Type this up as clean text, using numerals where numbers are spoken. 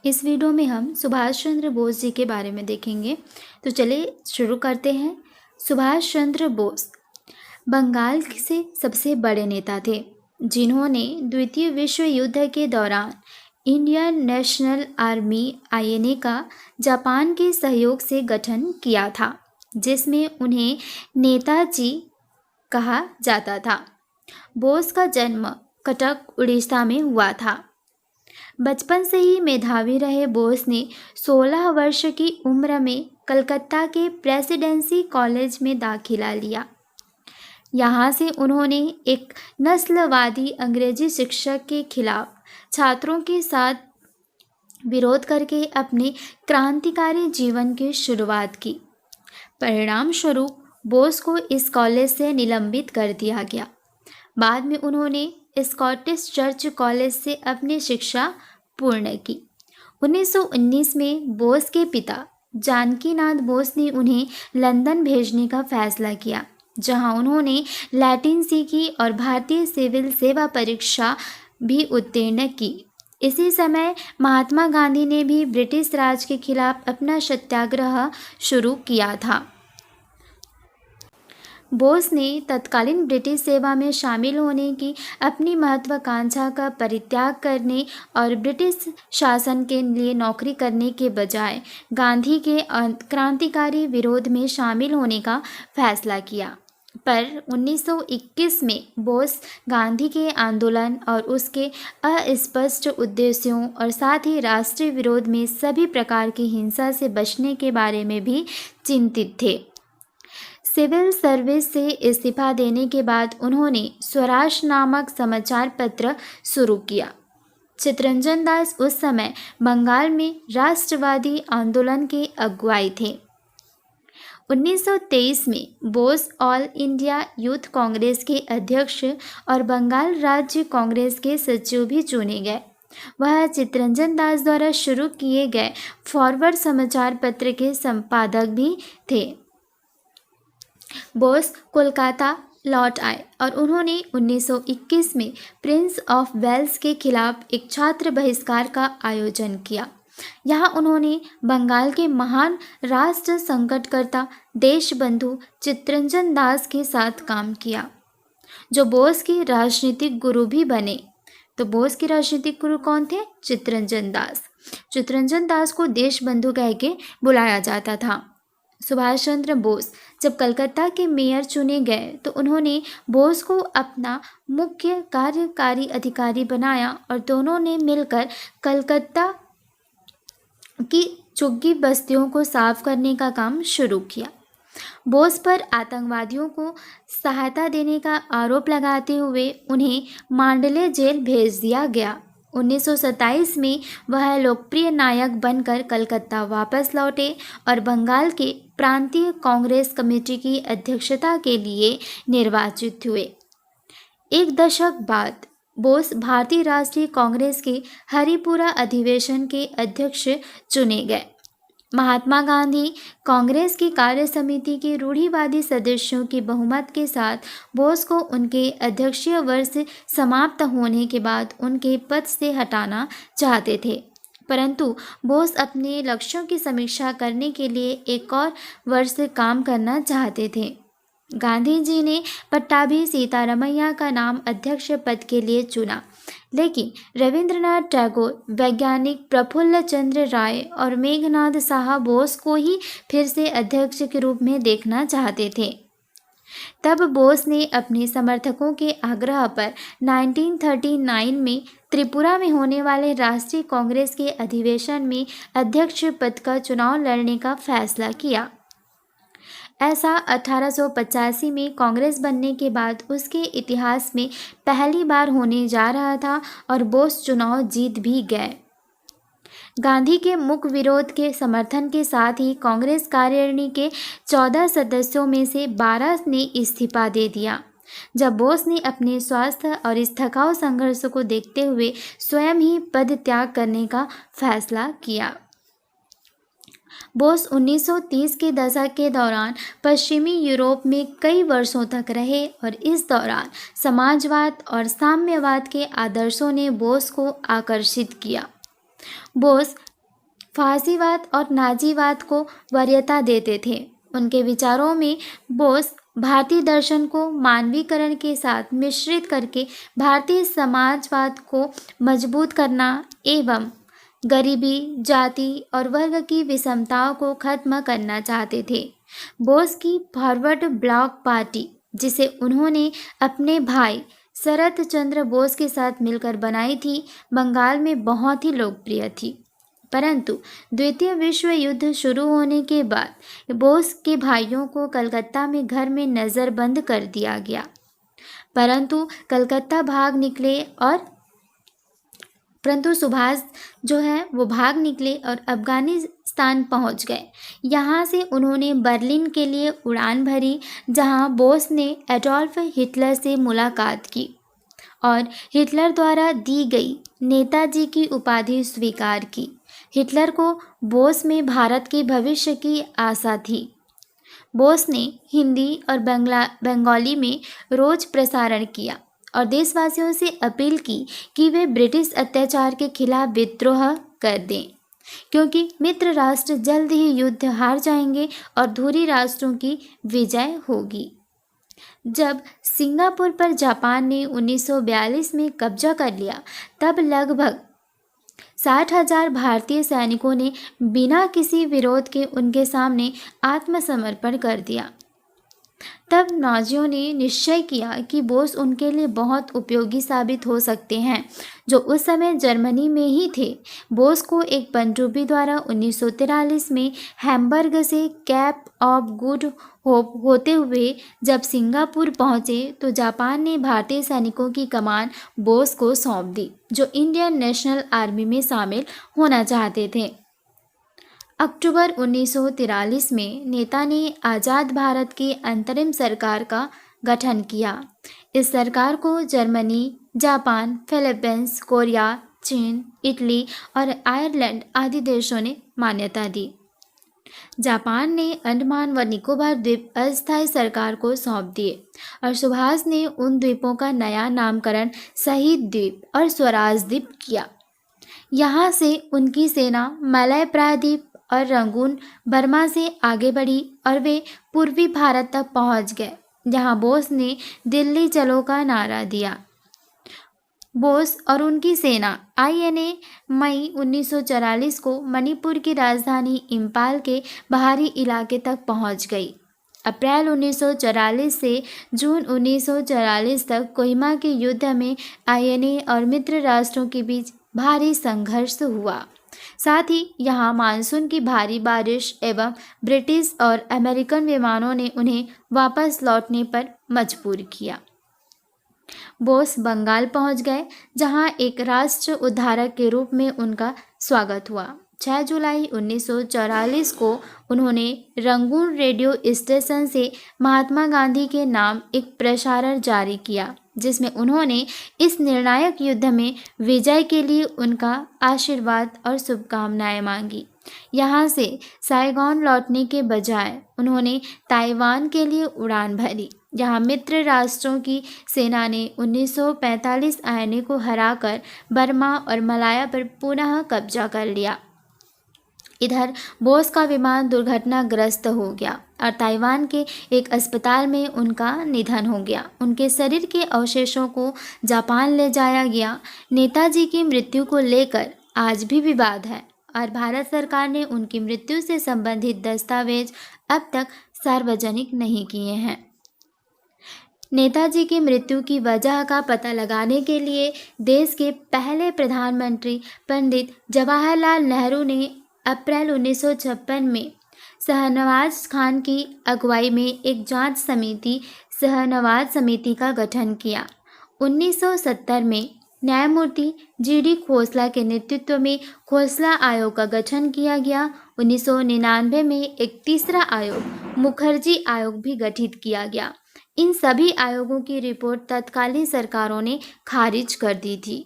इस वीडियो में हम सुभाष चंद्र बोस जी के बारे में देखेंगे। तो चलिए शुरू करते हैं। सुभाष चंद्र बोस बंगाल से सबसे बड़े नेता थे जिन्होंने द्वितीय विश्व युद्ध के दौरान इंडियन नेशनल आर्मी आईएनए का जापान के सहयोग से गठन किया था, जिसमें उन्हें नेताजी कहा जाता था। बोस का जन्म कटक उड़ीसा में हुआ था। बचपन से ही मेधावी रहे बोस ने 16 वर्ष की उम्र में कलकत्ता के प्रेसिडेंसी कॉलेज में दाखिला लिया। यहाँ से उन्होंने एक नस्लवादी अंग्रेजी शिक्षक के खिलाफ छात्रों के साथ विरोध करके अपने क्रांतिकारी जीवन की शुरुआत की। परिणाम स्वरूप बोस को इस कॉलेज से निलंबित कर दिया गया। बाद में उन्होंने स्कॉटिश चर्च कॉलेज से अपनी शिक्षा पूर्ण की। 1919 में बोस के पिता जानकीनाथ बोस ने उन्हें लंदन भेजने का फैसला किया, जहां उन्होंने लैटिन सीखी और भारतीय सिविल सेवा परीक्षा भी उत्तीर्ण की। इसी समय महात्मा गांधी ने भी ब्रिटिश राज के खिलाफ अपना सत्याग्रह शुरू किया था। बोस ने तत्कालीन ब्रिटिश सेवा में शामिल होने की अपनी महत्वाकांक्षा का परित्याग करने और ब्रिटिश शासन के लिए नौकरी करने के बजाय गांधी के क्रांतिकारी विरोध में शामिल होने का फैसला किया। पर 1921 में बोस गांधी के आंदोलन और उसके अस्पष्ट उद्देश्यों और साथ ही राष्ट्रीय विरोध में सभी प्रकार की हिंसा से बचने के बारे में भी चिंतित थे। सिविल सर्विस से इस्तीफा देने के बाद उन्होंने स्वराज नामक समाचार पत्र शुरू किया। चित्तरंजन दास उस समय बंगाल में राष्ट्रवादी आंदोलन के अगुवाई थे। 1923 में Bose all India youth Congress के अध्यक्ष और बंगाल राज्य कांग्रेस के सचिव भी चुने गए। वह चित्तरंजन दास द्वारा शुरू किए गए फॉरवर्ड समाचार पत्र के संपादक भी थे। बोस कोलकाता लौट आए और उन्होंने 1921 में प्रिंस ऑफ वेल्स के खिलाफ एक छात्र बहिष्कार का आयोजन किया। यहाँ उन्होंने बंगाल के महान राष्ट्र संकटकर्ता देशबंधु चित्तरंजन दास के साथ काम किया, जो बोस के राजनीतिक गुरु भी बने। तो बोस के राजनीतिक गुरु कौन थे? चित्तरंजन दास। चित्तरंजन दास को देशबंधु कह के बुलाया जाता था। सुभाष चंद्र बोस जब कलकत्ता के मेयर चुने गए तो उन्होंने बोस को अपना मुख्य कार्यकारी अधिकारी बनाया और दोनों ने मिलकर कलकत्ता की झुग्गी बस्तियों को साफ करने का काम शुरू किया। बोस पर आतंकवादियों को सहायता देने का आरोप लगाते हुए उन्हें मांडले जेल भेज दिया गया। 1927 में वह लोकप्रिय नायक बनकर कलकत्ता वापस लौटे और बंगाल के प्रांतीय कांग्रेस कमेटी की अध्यक्षता के लिए निर्वाचित हुए। एक दशक बाद बोस भारतीय राष्ट्रीय कांग्रेस के हरिपुरा अधिवेशन के अध्यक्ष चुने गए। महात्मा गांधी कांग्रेस की कार्य समिति के रूढ़िवादी सदस्यों के बहुमत के साथ बोस को उनके अध्यक्षीय वर्ष समाप्त होने के बाद उनके पद से हटाना चाहते थे, परंतु बोस अपने लक्ष्यों की समीक्षा करने के लिए एक और वर्ष काम करना चाहते थे। गांधी जी ने पट्टाभी सीतारमैया का नाम अध्यक्ष पद के लिए चुना, लेकिन रविंद्रनाथ टैगोर, वैज्ञानिक प्रफुल्ल चंद्र राय और मेघनाद साहा बोस को ही फिर से अध्यक्ष के रूप में देखना चाहते थे। तब बोस ने अपने समर्थकों के आग्रह पर 1939 में त्रिपुरा में होने वाले राष्ट्रीय कांग्रेस के अधिवेशन में अध्यक्ष पद का चुनाव लड़ने का फैसला किया। ऐसा 1885 में कांग्रेस बनने के बाद उसके इतिहास में पहली बार होने जा रहा था और बोस चुनाव जीत भी गए। गांधी के मुख्य विरोध के समर्थन के साथ ही कांग्रेस कार्यकारिणी के 14 सदस्यों में से 12 ने इस्तीफा दे दिया। जब बोस ने अपने स्वास्थ्य और इस थकाऊ संघर्ष को देखते हुए स्वयं ही पद त्याग करने का फैसला किया। बोस 1930 के दशक के दौरान पश्चिमी यूरोप में कई वर्षों तक रहे और इस दौरान समाजवाद और साम्यवाद के आदर्शों ने बोस को आकर्षित किया। बोस फासीवाद और नाजीवाद को वरीयता देते थे। उनके विचारों में बोस भारतीय दर्शन को मानवीकरण के साथ मिश्रित करके भारतीय समाजवाद को मजबूत करना एवं गरीबी, जाति और वर्ग की विषमताओं को खत्म करना चाहते थे। बोस की फॉरवर्ड ब्लॉक पार्टी, जिसे उन्होंने अपने भाई शरत चंद्र बोस के साथ मिलकर बनाई थी, बंगाल में बहुत ही लोकप्रिय थी। परंतु द्वितीय विश्व युद्ध शुरू होने के बाद बोस के भाइयों को कलकत्ता में घर में नज़रबंद कर दिया गया। परंतु कलकत्ता भाग निकले और परंतु सुभाष जो है वो भाग निकले और अफगानिस्तान पहुंच गए। यहाँ से उन्होंने बर्लिन के लिए उड़ान भरी, जहाँ बोस ने एडोल्फ हिटलर से मुलाकात की और हिटलर द्वारा दी गई नेताजी की उपाधि स्वीकार की। हिटलर को बोस में भारत के भविष्य की आशा थी। बोस ने हिंदी और बंगाली में रोज प्रसारण किया और देशवासियों से अपील की कि वे ब्रिटिश अत्याचार के खिलाफ विद्रोह कर दें, क्योंकि मित्र राष्ट्र जल्द ही युद्ध हार जाएंगे और धुरी राष्ट्रों की विजय होगी। जब सिंगापुर पर जापान ने 1942 में कब्जा कर लिया, तब लगभग 60,000 भारतीय सैनिकों ने बिना किसी विरोध के उनके सामने आत्मसमर्पण कर दिया। तब नाजियों ने निश्चय किया कि बोस उनके लिए बहुत उपयोगी साबित हो सकते हैं, जो उस समय जर्मनी में ही थे। बोस को एक पनडुब्बी द्वारा 1943 में हैम्बर्ग से कैप ऑफ गुड होप होते हुए जब सिंगापुर पहुंचे, तो जापान ने भारतीय सैनिकों की कमान बोस को सौंप दी, जो इंडियन नेशनल आर्मी में शामिल होना चाहते थे। अक्टूबर 1943 में नेता ने आज़ाद भारत की अंतरिम सरकार का गठन किया। इस सरकार को जर्मनी, जापान, फिलीपींस, कोरिया, चीन, इटली और आयरलैंड आदि देशों ने मान्यता दी। जापान ने अंडमान व निकोबार द्वीप अस्थायी सरकार को सौंप दिए और सुभाष ने उन द्वीपों का नया नामकरण शहीद द्वीप और स्वराज द्वीप किया। यहाँ से उनकी सेना मलय प्रायद्वीप और रंगून बर्मा से आगे बढ़ी और वे पूर्वी भारत तक पहुँच गए, जहाँ बोस ने दिल्ली चलो का नारा दिया। बोस और उनकी सेना INA मई 1944 को मणिपुर की राजधानी इम्फाल के बाहरी इलाके तक पहुंच गई। अप्रैल 1944 से जून 1944 तक कोहिमा के युद्ध में INA और मित्र राष्ट्रों के बीच भारी संघर्ष हुआ। साथ ही यहाँ मानसून की भारी बारिश एवं ब्रिटिश और अमेरिकन विमानों ने उन्हें वापस लौटने पर मजबूर किया। बोस बंगाल पहुंच गए, जहां एक राष्ट्र उद्धारक के रूप में उनका स्वागत हुआ। 6 जुलाई 1944 को उन्होंने रंगून रेडियो स्टेशन से महात्मा गांधी के नाम एक प्रसारण जारी किया, जिसमें उन्होंने इस निर्णायक युद्ध में विजय के लिए उनका आशीर्वाद और शुभकामनाएं मांगी। यहाँ से साइगोन लौटने के बजाय उन्होंने ताइवान के लिए उड़ान भरी, जहाँ मित्र राष्ट्रों की सेना ने 1945 INA को हराकर बर्मा और मलाया पर पुनः कब्जा कर लिया। इधर बोस का विमान दुर्घटनाग्रस्त हो गया और ताइवान के एक अस्पताल में उनका निधन हो गया। उनके शरीर के अवशेषों को जापान ले जाया गया। नेताजी की मृत्यु को लेकर आज भी विवाद है और भारत सरकार ने उनकी मृत्यु से संबंधित दस्तावेज अब तक सार्वजनिक नहीं किए हैं। नेताजी की मृत्यु की वजह का पता लगाने के लिए देश के पहले प्रधानमंत्री पंडित जवाहरलाल नेहरू ने अप्रैल 1956 में शहनवाज खान की अगुवाई में एक जांच समिति शहनवाज समिति का गठन किया। 1970 में न्यायमूर्ति GD खोसला के नेतृत्व में खोसला आयोग का गठन किया गया। 1999 में एक तीसरा आयोग मुखर्जी आयोग भी गठित किया गया। इन सभी आयोगों की रिपोर्ट तत्कालीन सरकारों ने खारिज कर दी थी।